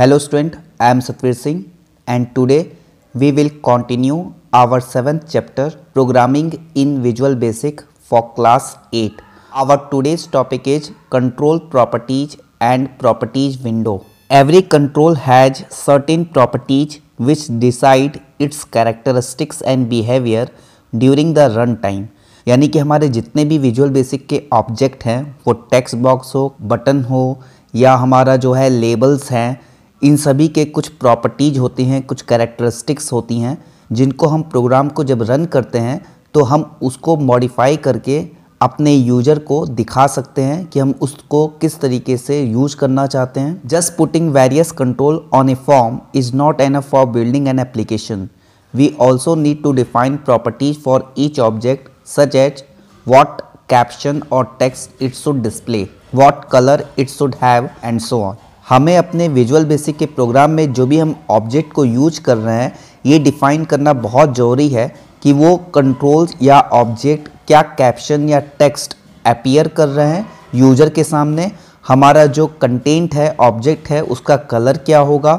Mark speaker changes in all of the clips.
Speaker 1: Hello student, I am Satvir Singh and today we will continue our 7th chapter Programming in Visual Basic for class 8. Our today's topic is Control Properties and Properties Window. Every control has certain properties which decide its characteristics and behavior during the run time. यानी कि हमारे जितने भी visual basic के object हैं, वो text box हो, button हो या हमारा जो है लेबल्स हैं, इन सभी के कुछ प्रॉपर्टीज होती हैं, कुछ कैरेक्टरिस्टिक्स होती हैं जिनको हम प्रोग्राम को जब रन करते हैं तो हम उसको मॉडिफाई करके अपने यूजर को दिखा सकते हैं कि हम उसको किस तरीके से यूज करना चाहते हैं. Just putting various control on A form is not enough for building an application. We also need to define properties for each object such as what caption or text it should display, what color it should have and so on. हमें अपने visual basic के programme में जो भी हम object को use कर रहे हैं ये डिफ़ाइन करना बहुत ज़रूरी है कि वो कंट्रोल्स या ऑब्जेक्ट क्या कैप्शन या टेक्स्ट अपीयर कर रहे हैं यूज़र के सामने, हमारा जो कंटेंट है ऑब्जेक्ट है उसका कलर क्या होगा,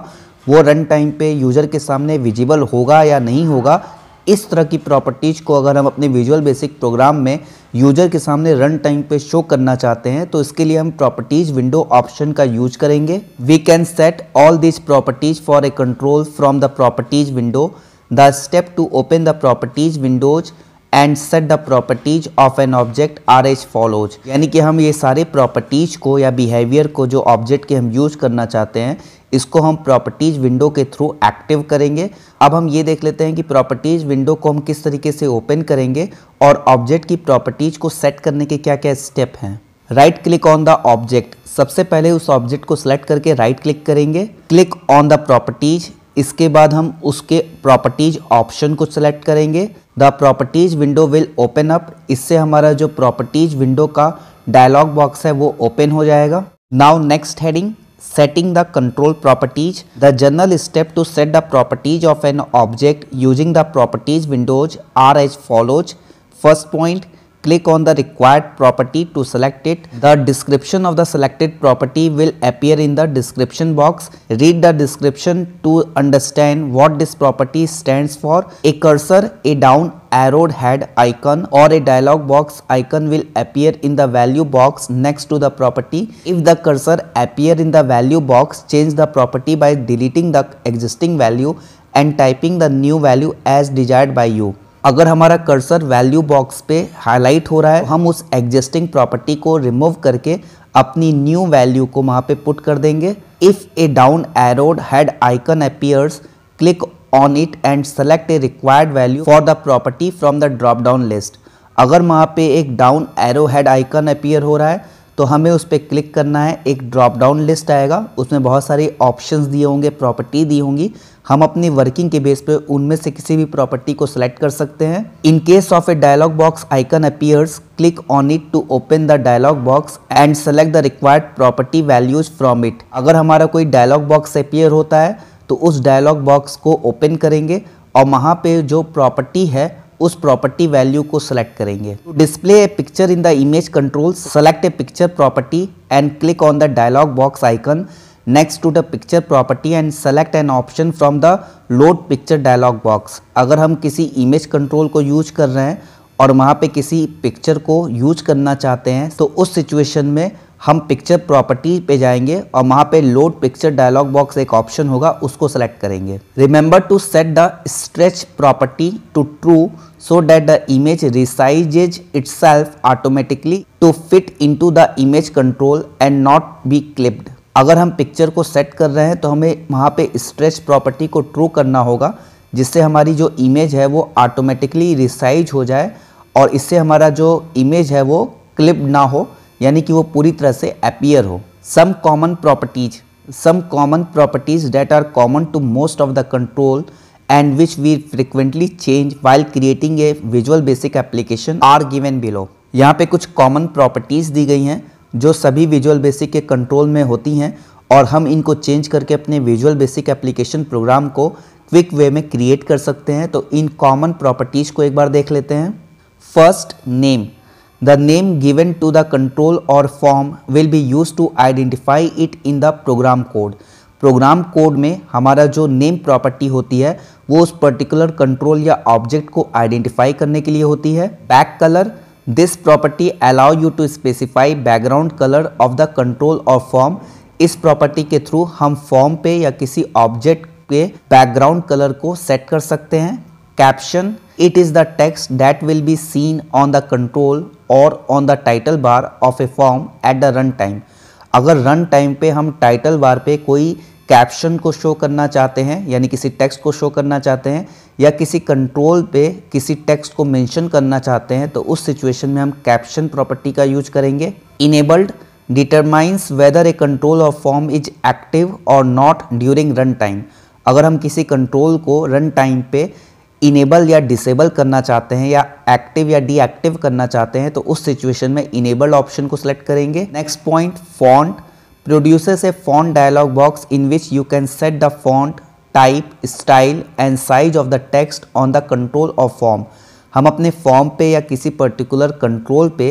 Speaker 1: वो रन टाइम पे यूज़र के सामने विजिबल होगा या नहीं होगा. इस तरह की प्रॉपर्टीज़ को अगर हम अपने विजुअल बेसिक प्रोग्राम में यूज़र के सामने रन टाइम पे शो करना चाहते हैं तो इसके लिए हम प्रॉपर्टीज़ विंडो ऑप्शन का यूज करेंगे. We can set all this properties for a control from the properties window. The step to open the properties windows and set the properties of an object are as follows. यानी कि हम ये सारे properties को या behaviour को जो object के हम यूज करना चाहते हैं इसको हम प्रॉपर्टीज विंडो के थ्रू एक्टिव करेंगे. अब हम ये देख लेते हैं कि प्रॉपर्टीज विंडो को हम किस तरीके से ओपन करेंगे और ऑब्जेक्ट की प्रॉपर्टीज को सेट करने के क्या क्या स्टेप हैं. Right click on the object. सबसे पहले उस ऑब्जेक्ट को सिलेक्ट करके राइट क्लिक करेंगे. Click on the properties. इसके बाद हम उसके प्रॉपर्टीज ऑप्शन को सिलेक्ट करेंगे. The properties window will open up. इससे हमारा जो प्रॉपर्टीज विंडो का डायलॉग बॉक्स है वो ओपन हो जाएगा. Now next heading, setting the control properties. The general step to set the properties of an object using the properties windows are as follows. First point, click on the required property to select it. The description of the selected property will appear in the description box. Read the description to understand what this property stands for. A cursor, a down arrowed head icon or a dialog box icon will appear in the value box next to the property. If the cursor appear in the value box, change the property by deleting the existing value and typing the new value as desired by you. अगर हमारा cursor value box पे highlight हो रहा है हम उस existing property को remove करके अपनी न्यू वैल्यू को वहाँ पे पुट कर देंगे. If A down arrowed head icon appears, click on it and select A required value for the property from the drop down list. अगर वहाँ पे एक down arrow head icon appear हो रहा है तो हमें उस पर क्लिक करना है. एक ड्रॉप डाउन लिस्ट आएगा, उसमें बहुत सारे ऑप्शंस दिए होंगे, प्रॉपर्टी दी होंगी. हम अपनी वर्किंग के बेस पे उनमें से किसी भी प्रॉपर्टी को सिलेक्ट कर सकते हैं. In case of a dialog box icon appears, click on it to open the dialog box and select the required property values from it. अगर हमारा कोई डायलॉग बॉक्स अपीयर होता है तो उस डायलॉग बॉक्स को ओपन करेंगे और वहाँ पे जो प्रॉपर्टी है उस प्रॉपर्टी वैल्यू को सिलेक्ट करेंगे. To display a picture in the image control, select a picture property and click on the dialog box icon next to the picture property and select an option from the load picture dialog box. अगर हम किसी image control को use कर रहे हैं और वहाँ पे किसी पिक्चर को यूज करना चाहते हैं तो उस सिचुएशन में हम पिक्चर प्रॉपर्टी पे जाएंगे और वहाँ पे लोड पिक्चर डायलॉग बॉक्स एक ऑप्शन होगा, उसको सेलेक्ट करेंगे. Remember to set the stretch property to true so that the image resizes itself automatically to fit into the image control and not be clipped. अगर हम picture को set कर रहे हैं तो हमें वहाँ पे स्ट्रेच प्रॉपर्टी को ट्रू करना होगा जिससे हमारी जो इमेज है वो ऑटोमेटिकली रिसाइज हो जाए और इससे हमारा जो इमेज है वो क्लिप ना हो, यानी कि वो पूरी तरह से अपीयर हो. Some common properties that are common to most of the control and which we frequently change while creating a visual basic application are given below. यहाँ पे कुछ कॉमन प्रॉपर्टीज़ दी गई हैं जो सभी विजुअल बेसिक के कंट्रोल में होती हैं और हम इनको चेंज करके अपने विजुअल बेसिक एप्लीकेशन प्रोग्राम को क्विक वे में क्रिएट कर सकते हैं. तो इन कॉमन प्रॉपर्टीज़ को एक बार देख लेते हैं. First, name. The name given to the control और form will be used to identify it in the program code. Program code में हमारा जो नेम प्रॉपर्टी होती है वो उस पर्टिकुलर कंट्रोल या ऑब्जेक्ट को आइडेंटिफाई करने के लिए होती है। Back colour, this property allow you to specify background colour of the control और फॉर्म। इस प्रॉपर्टी के थ्रू हम फॉर्म पे या किसी ऑब्जेक्ट के बैकग्राउंड कलर को सेट कर सकते हैं। Caption, it is the text that will be seen on the control और on the title bar of a form at the run time. अगर रन टाइम पे हम टाइटल बार पे कोई कैप्शन को शो करना चाहते हैं, यानी किसी टेक्स्ट को शो करना चाहते हैं, या किसी कंट्रोल पे किसी टेक्स्ट को मेंशन करना चाहते हैं, तो उस सिचुएशन में हम कैप्शन प्रॉपर्टी का यूज करेंगे। इनेबल्ड डिटरमाइंस वेदर ए कंट्रोल और फॉर्म इज एक्टिव और नॉट ड्यूरिंग रन टाइम। अगर हम किसी कंट्रोल को रन टाइम पे इनेबल या डिसेबल करना चाहते हैं या एक्टिव या डीएक्टिव करना चाहते हैं, तो उस सिचुएशन में इनेबल्ड ऑप्शन को सिलेक्ट करेंगे। Next point, font produces a font dialog box in which you can set the font, type, style and size of the text on the control of form। हम अपने form पे या किसी particular control पे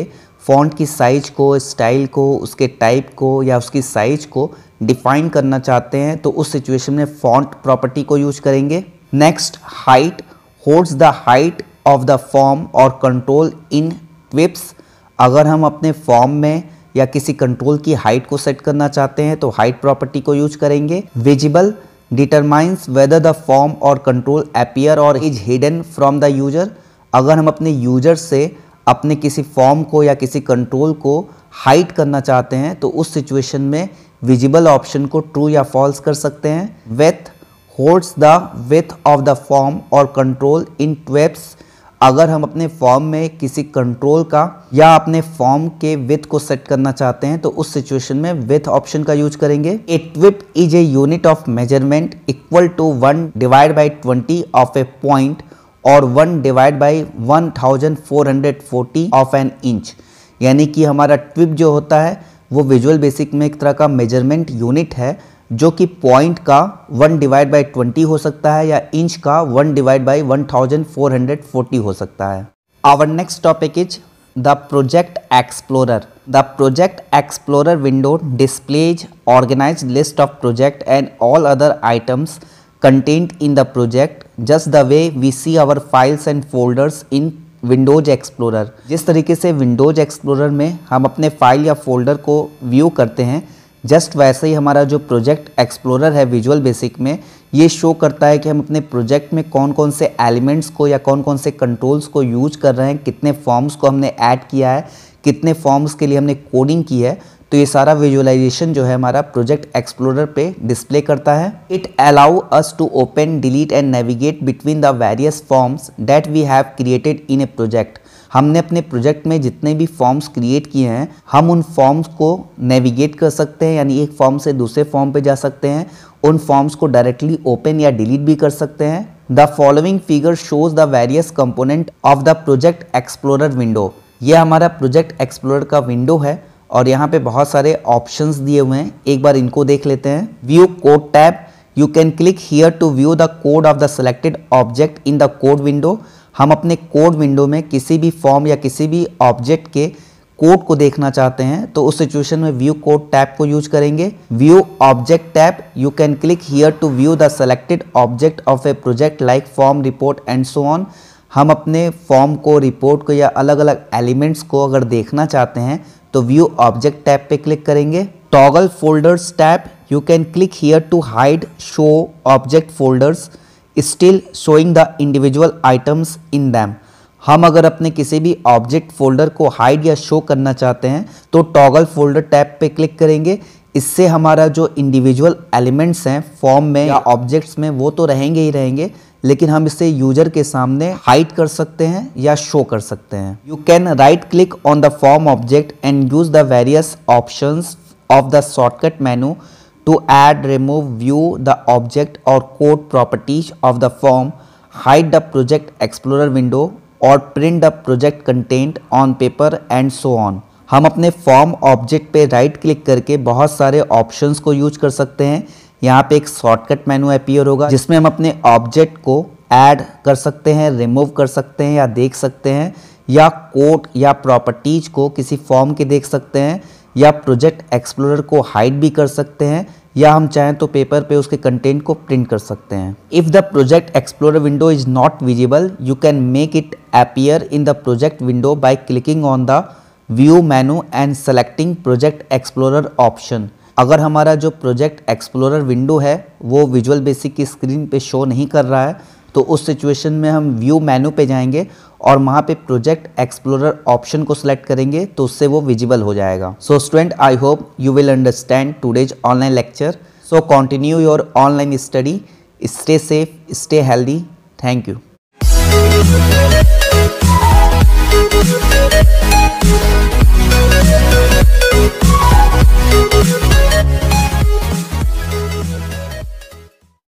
Speaker 1: font की size को, style को, उसके टाइप को या उसकी साइज को डिफाइन करना चाहते हैं, तो उस सिचुएशन में फॉन्ट प्रॉपर्टी को यूज करेंगे। Next, height holds the height of the form और कंट्रोल इन ट्विप्स। अगर हम अपने फॉर्म में या किसी कंट्रोल की हाइट को सेट करना चाहते हैं तो हाइट प्रॉपर्टी को यूज करेंगे। Visible determines whether the form और कंट्रोल अपीयर और is hidden from the user. अगर हम अपने यूजर से अपने किसी फॉर्म को या किसी कंट्रोल को हाइड करना चाहते हैं, तो उस सिचुएशन में विजिबल ऑप्शन को ट्रू या फॉल्स कर सकते हैं। With holds the width of the form और कंट्रोल इन ट्वेप्स। अगर हम अपने फॉर्म में किसी कंट्रोल का या अपने फॉर्म के विथ को सेट करना चाहते हैं, तो उस सिचुएशन में विथ ऑप्शन का यूज करेंगे। A twip is a unit of measurement equal to 1 divide by 20 of a point और 1 divide by 1440 of an inch. यानी कि हमारा ट्विप जो होता है वो विजुअल बेसिक में एक तरह का मेजरमेंट यूनिट है, जो कि पॉइंट का 1 डिवाइड बाई 20 हो सकता है या इंच का 1 डिवाइड बाई 1440 हो सकता है। Our next topic is the project explorer. The project explorer window displays organised list of project and all other items contained in the project just the way we see our files and folders in Windows explorer. जिस तरीके से Windows explorer में हम अपने file या folder को view करते हैं, जस्ट वैसे ही हमारा जो प्रोजेक्ट एक्सप्लोरर है विजुअल बेसिक में, ये शो करता है कि हम अपने प्रोजेक्ट में कौन कौन से एलिमेंट्स को या कौन कौन से कंट्रोल्स को यूज कर रहे हैं, कितने फॉर्म्स को हमने ऐड किया है, कितने फॉर्म्स के लिए हमने कोडिंग की है। तो ये सारा विजुअलाइजेशन जो है हमारा प्रोजेक्ट एक्सप्लोरर पे डिस्प्ले करता है। It allow us to open, delete and navigate between the various forms that we have created in a project. हमने अपने प्रोजेक्ट में जितने भी फॉर्म्स क्रिएट किए हैं, हम उन फॉर्म्स को नेविगेट कर सकते हैं, यानी एक फॉर्म से दूसरे फॉर्म पे जा सकते हैं। उन फॉर्म्स को डायरेक्टली ओपन या डिलीट भी कर सकते हैं। The following figure shows the various component of the project explorer window. यह हमारा प्रोजेक्ट एक्सप्लोरर का विंडो है और यहाँ पे बहुत सारे ऑप्शंस दिए हुए हैं, एक बार इनको देख लेते हैं। View code tab, you can click here to view the code of the selected object in the code window. हम अपने कोड विंडो में किसी भी फॉर्म या किसी भी ऑब्जेक्ट के कोड को देखना चाहते हैं, तो उस सिचुएशन में व्यू कोड टैब को यूज करेंगे। View object tab, you can click here to view the selected object of a project like form, report and so on. हम अपने फॉर्म को, रिपोर्ट को या अलग अलग एलिमेंट्स को अगर देखना चाहते हैं तो व्यू ऑब्जेक्ट टैब पे क्लिक करेंगे। Toggle folders tab, you can click here to hide show object folders still showing the individual items in them. हम अगर अपने किसी भी ऑब्जेक्ट फोल्डर को हाइड या शो करना चाहते हैं तो टॉगल फोल्डर टैब पे क्लिक करेंगे। इससे हमारा जो इंडिविजुअल एलिमेंट्स हैं फॉर्म में या ऑब्जेक्ट्स में, वो तो रहेंगे ही रहेंगे, लेकिन हम इसे यूजर के सामने हाइड कर सकते हैं या शो कर सकते हैं। You can right click on the form object and use the various options of the shortcut menu to add, remove, view the object और code properties of the form, hide the project explorer window और print the project content on paper and so on. हम अपने form object पे right click करके बहुत सारे options को use कर सकते हैं। यहाँ पे एक शॉर्टकट मेनू अपीयर होगा जिसमें हम अपने ऑब्जेक्ट को ऐड कर सकते हैं, रिमूव कर सकते हैं या देख सकते हैं, या कोड या प्रॉपर्टीज को किसी फॉर्म के देख सकते हैं, या प्रोजेक्ट एक्सप्लोरर को हाइड भी कर सकते हैं, या हम चाहें तो पेपर पे उसके कंटेंट को प्रिंट कर सकते हैं। If the project explorer window is not visible, you can make it appear in the project window by clicking on the view menu and selecting project explorer option. अगर हमारा जो project explorer window है वो visual basic की screen पे show नहीं कर रहा है, तो उस सिचुएशन में हम व्यू मेनू पे जाएंगे और वहाँ पे प्रोजेक्ट एक्सप्लोरर ऑप्शन को सिलेक्ट करेंगे तो उससे वो विजिबल हो जाएगा। So student, I hope you will understand today's online lecture. So continue your online study, stay safe, stay healthy. Thank you.